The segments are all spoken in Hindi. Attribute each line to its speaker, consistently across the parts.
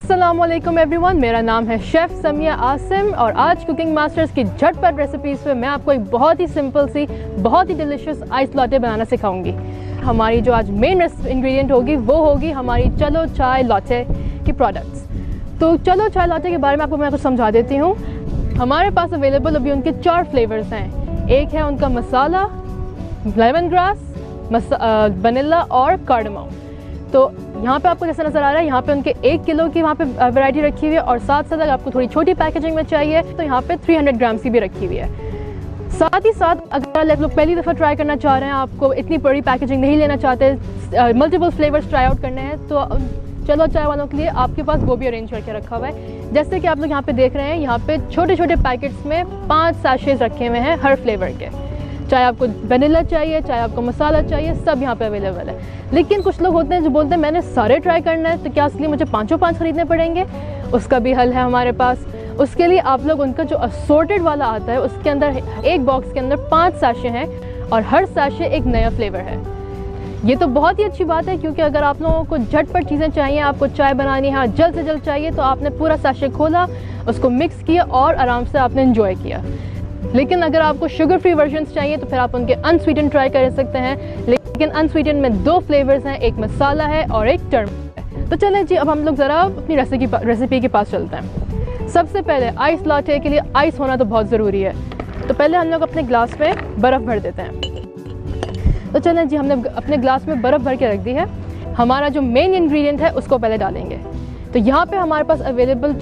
Speaker 1: अस्सलामुअलैकुम एवरीवन, मेरा नाम है शेफ़ समिया आसिम और आज कुकिंग मास्टर्स की झटपट रेसिपीज़ पे मैं आपको एक बहुत ही सिंपल सी बहुत ही डिलीशियस आइस लॉटे बनाना सिखाऊंगी। हमारी जो आज मेन इंग्रेडिएंट होगी वो होगी हमारी चलो चाय लॉटे की प्रोडक्ट्स। तो चलो चाय लॉटे के बारे में मैं आपको समझा देती हूँ। हमारे पास अवेलेबल अभी उनके 4 फ्लेवर्स हैं। एक है उनका मसाला, लेमन ग्रास, वनीला और कार्डमम। तो यहाँ पे आपको जैसा नज़र आ रहा है, यहाँ पे उनके 1 किलो की वहाँ पे वैरायटी रखी हुई है और साथ साथ अगर आपको थोड़ी छोटी पैकेजिंग में चाहिए तो यहाँ पे 300 ग्राम्स की भी रखी हुई है। साथ ही साथ अगर आप लोग पहली दफ़ा ट्राई करना चाह रहे हैं, आपको इतनी बड़ी पैकेजिंग नहीं लेना चाहते, मल्टीपल फ्लेवर्स ट्राई आउट करने हैं, तो चलो चाय वालों के लिए आपके पास वो भी अरेंज करके रखा हुआ है। जैसे कि आप लोग यहाँ पे देख रहे हैं, यहाँ पे छोटे छोटे पैकेट्स में 5 सैशेज रखे हुए हैं हर फ्लेवर के। चाहे आपको वनीला चाहिए, चाहे आपको मसाला चाहिए, सब यहाँ पे अवेलेबल है। लेकिन कुछ लोग होते हैं जो बोलते हैं मैंने सारे ट्राई करना है, तो क्या उसके लिए मुझे 5 खरीदने पड़ेंगे? उसका भी हल है हमारे पास। उसके लिए आप लोग उनका जो असॉर्टेड वाला आता है, उसके अंदर एक बॉक्स के अंदर 5 सैशे हैं और हर सैशे एक नया फ्लेवर है। ये तो बहुत ही अच्छी बात है, क्योंकि अगर आप लोगों को झटपट चीज़ें चाहिए, आपको चाय बनानी है जल्द से जल्द चाहिए, तो आपने पूरा सैशे खोला, उसको मिक्स किया और आराम से आपने एंजॉय किया। लेकिन अगर आपको शुगर फ्री वर्जन्स चाहिए तो फिर आप उनके अनस्वीटन ट्राई कर सकते हैं। लेकिन अनस्वीटन में 2 फ्लेवर्स हैं, एक मसाला है और एक टर्मरिक है। तो चलें जी, अब हम लोग ज़रा अपनी रेसिपी के पास चलते हैं। सबसे पहले आइस लाटे के लिए आइस होना तो बहुत ज़रूरी है। तो पहले हम लोग अपने ग्लास में बर्फ़ भर देते हैं। तो चलें जी, हमने अपने ग्लास में बर्फ़ भर के रख दी है। हमारा जो मेन इंग्रेडिएंट है उसको पहले डालेंगे। तो यहाँ पे हमारे पास अवेलेबल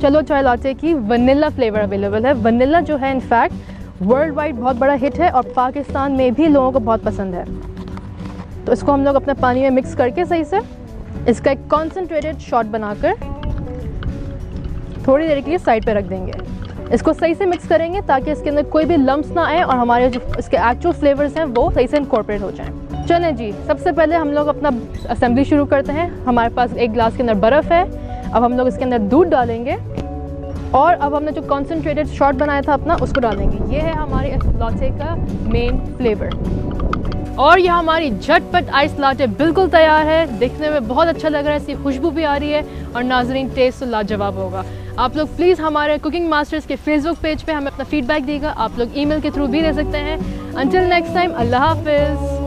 Speaker 1: चलो चाय लाटे की वनीला फ्लेवर अवेलेबल है। वनीला जो है इनफैक्ट वर्ल्ड वाइड बहुत बड़ा हिट है और पाकिस्तान में भी लोगों को बहुत पसंद है। तो इसको हम लोग अपने पानी में मिक्स करके सही से इसका एक कॉन्सेंट्रेटेड शॉट बनाकर थोड़ी देर के लिए साइड पे रख देंगे। इसको सही से मिक्स करेंगे ताकि इसके अंदर कोई भी लम्प्स ना आए और हमारे जो इसके एक्चुअल फ्लेवर्स हैं वो सही से इनकॉर्पोरेट हो जाएं। चलें जी, सबसे पहले हम लोग अपना असेंबली शुरू करते हैं। हमारे पास एक ग्लास के अंदर बर्फ़ है। अब हम लोग इसके अंदर दूध डालेंगे और अब हमने जो कॉन्सेंट्रेटेड शॉट बनाया था अपना, उसको डालेंगे। ये है हमारे लाटे का मेन फ्लेवर और यह हमारी झटपट आइस लाटे बिल्कुल तैयार है। दिखने में बहुत अच्छा लग रहा है, इसकी खुशबू भी आ रही है और नाजरीन टेस्ट तो लाजवाब होगा। आप लोग प्लीज़ हमारे कुकिंग मास्टर्स के फेसबुक पेज पे हमें अपना फीडबैक देगा। आप लोग ईमेल के थ्रू भी दे सकते हैं। अंटिल नेक्स्ट टाइम, अल्लाह हाफिज़।